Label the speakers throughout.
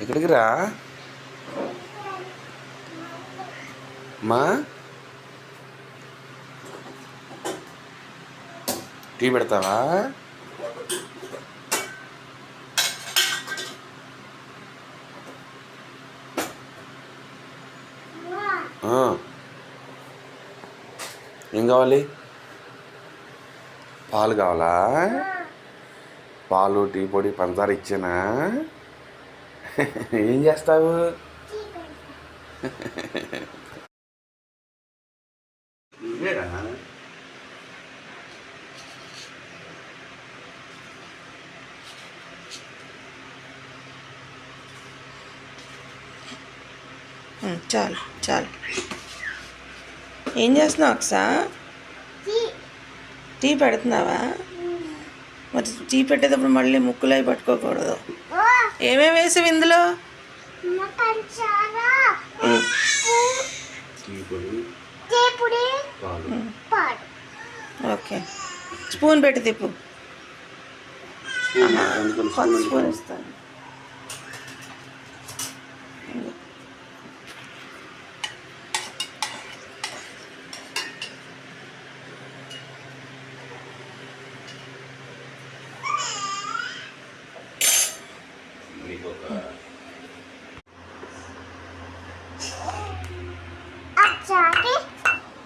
Speaker 1: ఇక్కడికి రా మా టీ పెడతావా? ఏం కావాలి? పాలు కావాలా? పాలు, టీ పొడి, పంచదార ఇచ్చానా? ఏం చేస్తావు? ఇదేనా?
Speaker 2: చాలు చాలు. ఏం చేస్తున్నావు అక్సా? టీ పెడుతున్నావా? మరి టీ పెట్టేటప్పుడు మళ్ళీ ముక్కులు అవి పట్టుకోకూడదు. ఏమేమి వేసావు ఇందులో? ఓకే, స్పూన్ పెట్టి తిప్పు. కొత్త స్పూన్ ఇస్తాను.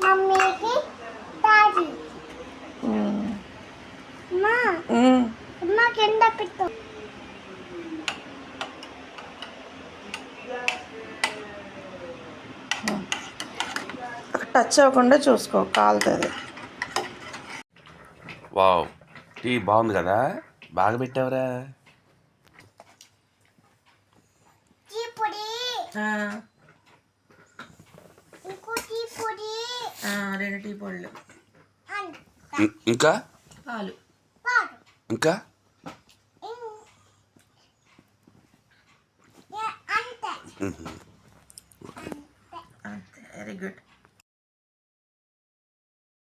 Speaker 3: మమ్మీకి డాడీ అమ్మకి ఎండ పెట్టు.
Speaker 2: టచ్ అవ్వకుండా చూసుకో, కాలుతుంది.
Speaker 1: వావ్, టీ బాగుంది కదా, బాగా పెట్టావురా.
Speaker 2: రెండు టీ పొడులు,
Speaker 1: ఇంకా
Speaker 2: పాలు,
Speaker 1: ఇంకా
Speaker 2: అంతే. Very good.